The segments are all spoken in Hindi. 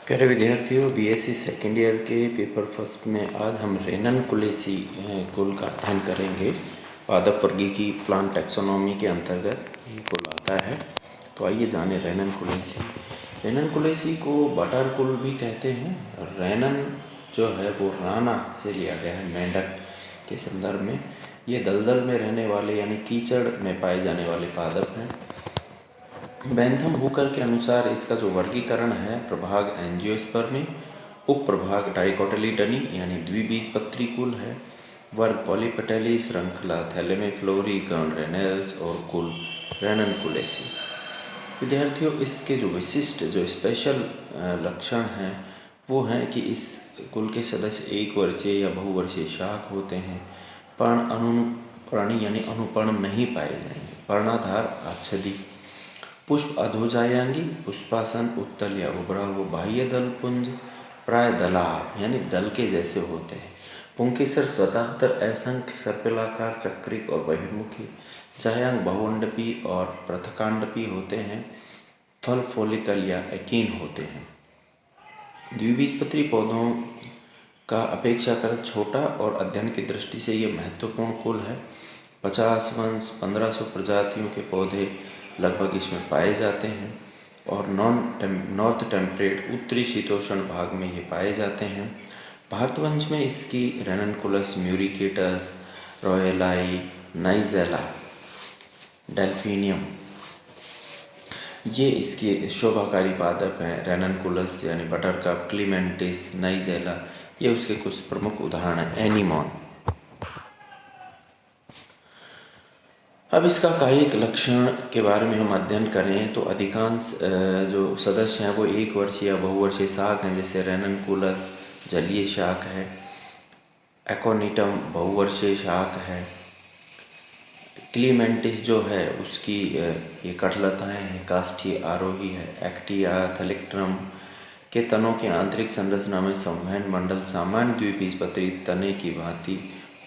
प्यारे विद्यार्थियों, बीएससी सेकेंड ईयर के पेपर फर्स्ट में आज हम रेनन कुलेसी कुल का अध्ययन करेंगे। पादप वर्गीकी प्लांट टैक्सोनॉमी के अंतर्गत ये कुल आता है। तो आइए जाने रेनन कुलेसी। रेनन कुलेसी को बटर कुल भी कहते हैं। रेनन जो है वो राना से लिया गया है, मेंढक के संदर्भ में। ये दलदल में रहने वाले यानी कीचड़ में पाए जाने वाले पादप हैं। बेंथम हुकर के अनुसार इसका जो वर्गीकरण है, प्रभाग एंजियोस्पर्मी, उप प्रभाग डाइकोटिलीडनी यानी द्विबीजपत्री कुल है, वर्ग पॉलीपेटेली, श्रृंखला थैलेमेफ्लोरी, गण रेनेल्स और कुल रेननकुलेसी। विद्यार्थियों, इसके जो विशिष्ट जो स्पेशल लक्षण हैं वो हैं कि इस कुल के सदस्य एक वर्षीय या बहुवर्षीय शाक होते हैं। पर्णी यानी अनुपर्ण नहीं पाए जाएंगे। पर्णाधार आच्छदी, पुष्प अधोजायांगी, पुष्पासन उत्तल या उभरा हुआ, बाह्य दल पुंज प्राय दलाभ यानी दल के जैसे होते हैं। पुंकेसर स्वतंत्र असंख्य सर्पिलाकार, चक्रिक और बहिर्मुखी, जायांग बहुअंडपी और प्रथकांडपी होते हैं। फल फोलिकल या एकीन होते हैं। द्विबीजपत्री पौधों का अपेक्षाकृत छोटा और अध्ययन की दृष्टि से ये महत्वपूर्ण कुल है। 50 वंश 1500 प्रजातियों के पौधे लगभग इसमें पाए जाते हैं और नॉर्थ टेम्परेट उत्तरी शीतोष्ण भाग में ये पाए जाते हैं। भारतवंश में इसकी रेननकुलस म्यूरिकेटस, रॉयलाई, नाइजेला, डेल्फिनियम ये इसके शोभाकारी पादप हैं। रेननकुलस यानी बटरकप, क्लीमेंटिस, नाइजेला ये उसके कुछ प्रमुख उदाहरण हैं। एनीमॉन। अब इसका कायिक लक्षण के बारे में हम अध्ययन करें तो अधिकांश जो सदस्य हैं वो एक वर्षीय या बहुवर्षीय शाक हैं, जैसे रेननकुलस जलीय शाक है, एकोनिटम बहुवर्षीय शाक है, क्लीमेंटिस जो है उसकी ये कठलताएँ हैं, काष्ठीय आरोही है, एक्टिया थैलेक्ट्रम के तनों की आंतरिक संरचना में संवहन मंडल सामान्य द्विबीजपत्री तने की भांति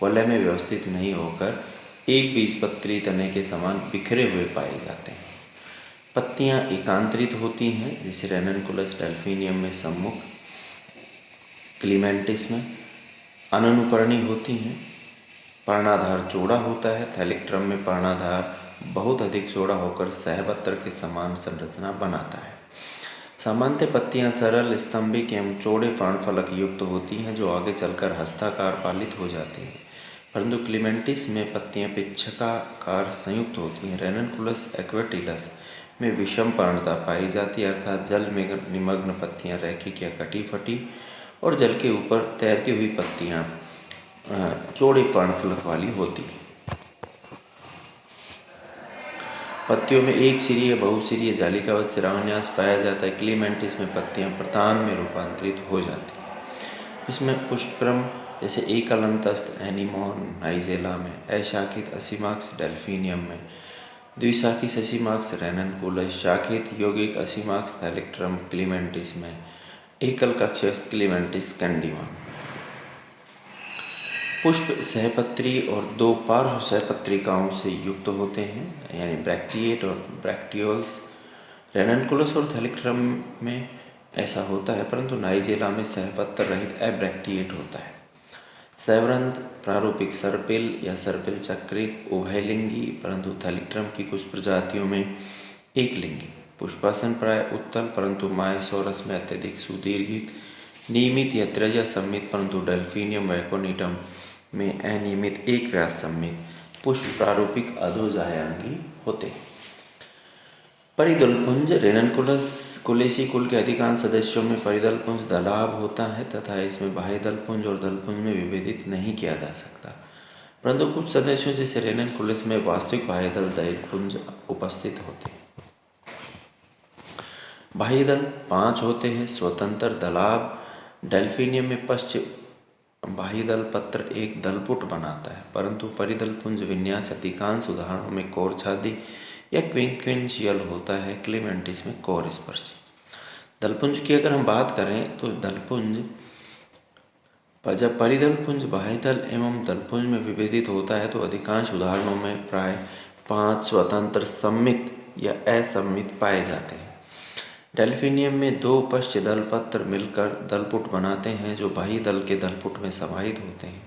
वलय में व्यवस्थित नहीं होकर एक बीजपत्री तने के समान बिखरे हुए पाए जाते हैं। पत्तियां एकांतरित होती हैं, जैसे रेननकुलस डेल्फिनियम में सम्मुख, क्लीमेंटिस में अनुपर्णी होती हैं। पर्णाधार चौड़ा होता है। थैलेक्ट्रम में पर्णाधार बहुत अधिक चौड़ा होकर सहपत्र के समान संरचना बनाता है। सामान्यतः पत्तियां सरल, स्तंभिक एवं चौड़े पर्णफलक युक्त होती हैं जो आगे चलकर हस्ताकार पालित हो जाती हैं, परंतु क्लीमेंटिस में पत्तियां पिच्छकाकार संयुक्त होती हैं। रेननकुलस एक्वेटिलस में विषम पर्णता पाई जाती है, अर्थात जल में निमग्न पत्तियां रैखिक या कटी फटी और जल के ऊपर तैरती हुई पत्तियां चौड़े पर्णफलक वाली होती हैं। पत्तियों में एक सिरीय बहुसिरीय जालिकावत शिरान्यास पाया जाता है। क्लीमेंटिस में पत्तियां प्रतान में रूपांतरित हो जाती हैं। इसमें पुष्पक्रम जैसे एकल अंतस्थ एनीमॉन नाइजेला में, अशाखित असीमाक्स डेल्फिनियम में, द्विशाखी असीमाक्स रेननकुलस, शाखित यौगिक असीमाक्स थैलेक्ट्रम क्लीमेंटिस में, एकल कक्षस्थ क्लीमेंटिस कैंडिमा। पुष्प सहपत्री और दो पार्श्व सहपत्रिकाओं से युक्त होते हैं, यानी ब्रैक्टिएट और ब्रैक्टियोल्स। रेननकुलस और थैलेक्ट्रम में ऐसा होता है, परंतु नाइजेला में सहपत्र रहित अब्रैक्टिएट होता है। सैवरंत प्रारूपिक सर्पिल या सर्पिल चक्रिक उभयलिंगी, परंतु थैलेक्ट्रम की कुछ प्रजातियों में एक लिंगी। पुष्पासन प्राय उत्तल, परंतु मायसोरस में अत्यधिक सुदीर्घित, नियमित या त्रिज्या सम्मित, परंतु डेल्फिनियम वैकोनिटम में अनियमित एक व्यास सम्मित पुष्प प्रारूपिक अधोजायांगी होते हैं। परिदलपुंज। रेननकुलस कुलेसी कुल के अधिकांश सदस्यों में परिदलपुंज दलाभ होता है तथा इसमें बाह्य दलपुंज और दलपुंज में विभेदित नहीं किया जा सकता, परंतु कुछ सदस्यों जैसे रेननकुलस में वास्तविक बाह्य दलपुंज उपस्थित होते हैं। बाह्य दल 5 होते हैं। स्वतंत्र दलाभ। डेल्फिनियम में पश्च बाह्य दल पत्र एक दलपुट बनाता है, परंतु परिदलपुंज विन्यास अधिकांश उदाहरणों में कोरछादी या क्विंक्विंशियल होता है। क्लीमेंटिस में कोर स्पर्शी। दलपुंज की अगर हम बात करें तो दलपुंज जब परिदलपुंज बाह्य दल एवं दलपुंज में विभेदित होता है तो अधिकांश उदाहरणों में प्राय 5 स्वतंत्र सम्मित या असम्मित पाए जाते हैं। डेल्फिनियम में दो पश्च दलपत्र मिलकर दलपुट बनाते हैं जो बाह्य दल के दलपुट में समाहित होते हैं।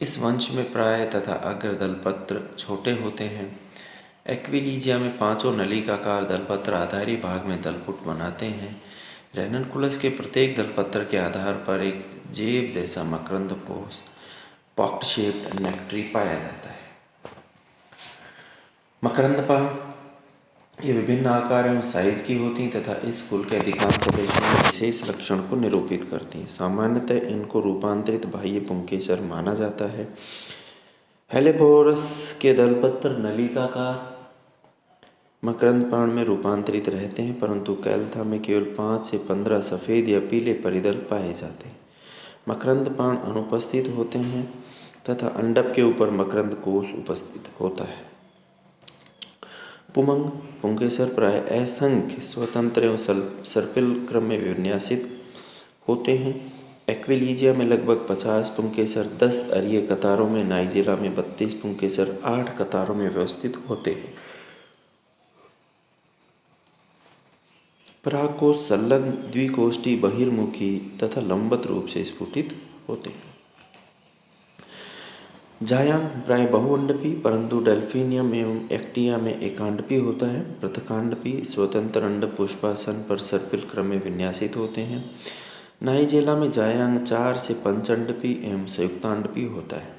इस वंश में प्राय तथा अग्र दलपत्र छोटे होते हैं। एक्विलीजिया में पांचों नलिकाकार दलपत्र आधारी भाग में दलपुट बनाते हैं। रेननकुलस के प्रत्येक दलपत्र के आधार पर एक जेब जैसा मकरंद पोष पॉक्ट शेप्ड नेक्ट्री पाया जाता है। मकरंदपा ये विभिन्न आकार एवं साइज की होती तथा इस कुल के अधिकांश सदस्यों में विशेष लक्षण को निरूपित करती हैं। सामान्यतः इनको रूपांतरित बाह्य पुंकेसर माना जाता है। हेलेबोरस के दलपत्र नलिकाकार मकरंदपर्ण में रूपांतरित रहते हैं, परंतु कैल्था में केवल 5 से 15 सफ़ेद या पीले परिदल पाए जाते हैं। मकरंदपर्ण अनुपस्थित होते हैं तथा अंडक के ऊपर मकरंद कोश उपस्थित होता है। पुमंग पुंकेसर प्राय असंख्य स्वतंत्र एवं सर्पिल क्रम में विन्यासित होते हैं। एक्विलीजिया में लगभग 50 पुंकेसर 10 अरीय कतारों में, नाइजीरिया में 32 पुंकेसर 8 कतारों में व्यवस्थित होते हैं। परागकोश संलग्न द्विकोष्ठी बहिर्मुखी तथा लंबवत रूप से स्फुटित होते हैं। जायांग प्राय बहुअंडपी परंतु डेल्फिनियम एवं एक्टिया में एकांडपी होता है। पृथकांडपी स्वतंत्र अंड पुष्पासन पर सर्पिल क्रम में विन्यासित होते हैं। नाइजेला में जायांग 4 से पंचअंडपी एवं संयुक्तांडपी होता है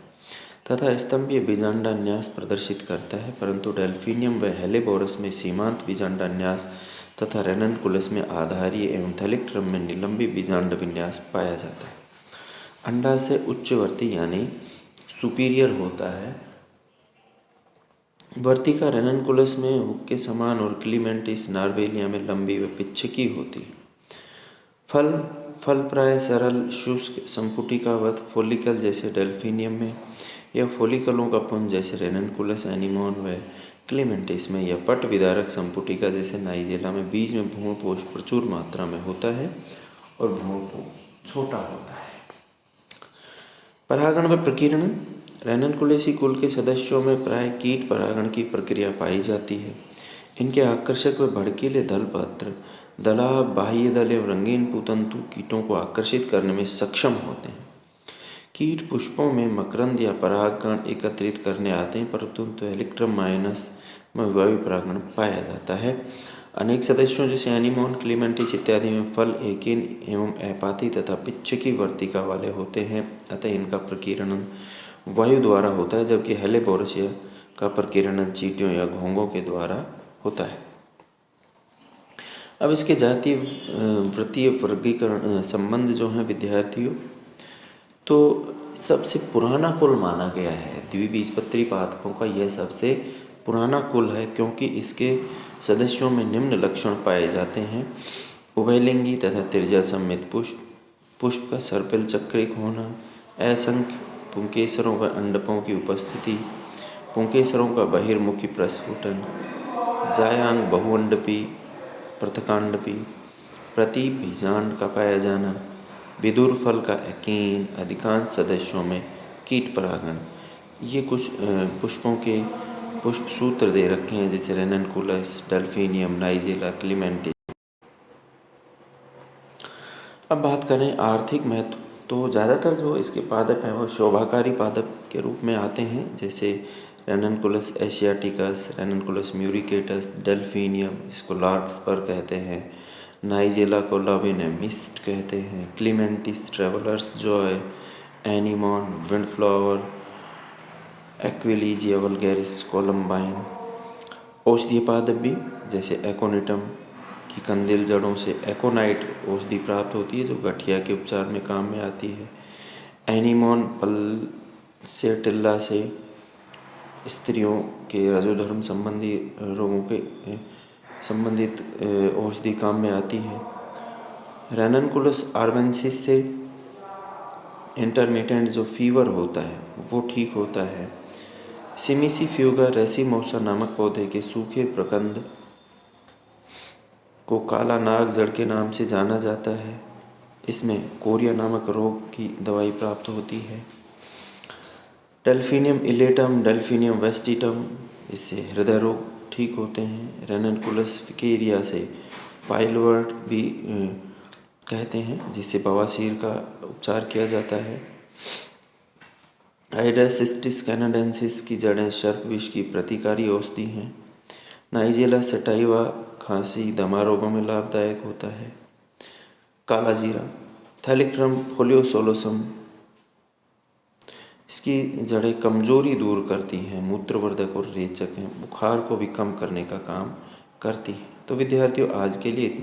तथा स्तंभीय बीजांडान्यास प्रदर्शित करता है, परंतु डेल्फिनियम व हेलेबोरस में सीमांत बीजांडान्यास तथा रेननकुलस में आधारीय एवं थैलिक क्रम में निलंबी बीजांड विन्यास पाया जाता है। अंडाशय उच्चवर्ती यानी सुपीरियर होता है। वर्तिका रेननकुलस में हुक के समान और क्लीमेंटिस नार्वेलिया में लंबी व पिच्छकी होती है। फल प्राय सरल शुष्क संपुटिकावत फोलिकल जैसे डेल्फिनियम में या फोलिकलों का पुंज जैसे रेननकुलस एनिमोन व क्लीमेंटिस में या पट विदारक संपुटिका जैसे नाइजेला में बीज में भ्रूणपोष प्रचुर मात्रा में होता है और भ्रूणपोष छोटा होता है। परागण व प्रकीर्ण रेननकुलेसी कुल के सदस्यों में प्राय कीट परागण की प्रक्रिया पाई जाती है। इनके आकर्षक व भड़कीले दलपत्र दलाव, बाह्य दल एवं रंगीन पुतंतु कीटों को आकर्षित करने में सक्षम होते हैं। कीट पुष्पों में मकरंद या परागकण एकत्रित करने आते हैं, परंतु हेलिक्ट्रम माइनस में वायु परागण पाया जाता है। अनेक सदस्यों जैसे एनिमोन, क्लीमेंटिस इत्यादि में फल एकीन एवं अपाती तथा पिच्छकी वर्तिका वाले होते हैं, अतः इनका प्रकीर्णन वायु द्वारा होता है, जबकि हेलेबोरस का प्रकीर्णन चींटियों या घोंघों के द्वारा होता है। अब इसके जातीय वृत्तीय वर्गीकरण संबंध जो हैं विद्यार्थियों, तो सबसे पुराना कुल माना गया है द्विबीजपत्री पादपों का। यह सबसे पुराना कुल है क्योंकि इसके सदस्यों में निम्न लक्षण पाए जाते हैं। उभयलिंगी तथा त्रिज्या सम्मित पुष्प का सर्पिल चक्रिक होना, असंख्य पुंकेसरों व अंडकों की उपस्थिति, पुंकेसरों का बहिर्मुखी प्रस्फुटन, जायांग बहुअंडपी पृथकांडपी, प्रति बीजांड का पाया जाना, विदुर फल का एकीन, अधिकांश सदस्यों में कीट परागण। ये कुछ पुष्पों के पुष्प सूत्र दे रखे हैं जैसे रेननकुलस, डेल्फिनियम, नाइजेला, क्लीमेंटिस। अब बात करें आर्थिक महत्व, तो ज़्यादातर जो इसके पादप हैं वो शोभाकारी पादप के रूप में आते हैं, जैसे रेननकुलस एशियाटिकस, रेननकुलस म्यूरिकेटस, डेल्फिनियम जिसको लार्कस्पर कहते हैं, नाइजेला को लाविनेमिस्ट कहते हैं, clematis traveller's joy, anemone windflower, aquilegia vulgaris columbine. औषधीय पादप भी जैसे एकोनिटम की कंदिल जड़ों से एकोनाइट औषधि प्राप्त होती है जो गठिया के उपचार में काम में आती है। एनिमोन पल्सेटिल्ला से स्त्रियों के रजोधर्म संबंधी रोगों के संबंधित औषधि काम में आती है। रेननकुलस आर्वेंसिस से इंटरमिटेंट जो फीवर होता है वो ठीक होता है। सिमिसीफ्यूगा रेसिमोसा नामक पौधे के सूखे प्रकंद को काला नाग जड़ के नाम से जाना जाता है। इसमें कोरिया नामक रोग की दवाई प्राप्त होती है। डेल्फिनियम इलेटम, डेल्फिनियम वेस्टिटम, इससे हृदय रोग ठीक होते हैं। रेननकुलस फिकेरिया से पाइलवर्ड भी कहते हैं, जिससे बवासीर का उपचार किया जाता है। हाइड्रासिस्टिस कैनाडेंसिस की जड़ें सर्प विष की प्रतिकारी औषधि हैं। नाइजेला सटाइवा खांसी दमा रोगों में लाभदायक होता है। काला जीरा थैलिक्रम फोलियोसोलोसम, इसकी जड़ें कमजोरी दूर करती हैं, मूत्रवर्धक और रेचक हैं, बुखार को भी कम करने का काम करती हैं। तो विद्यार्थियों, आज के लिए इतना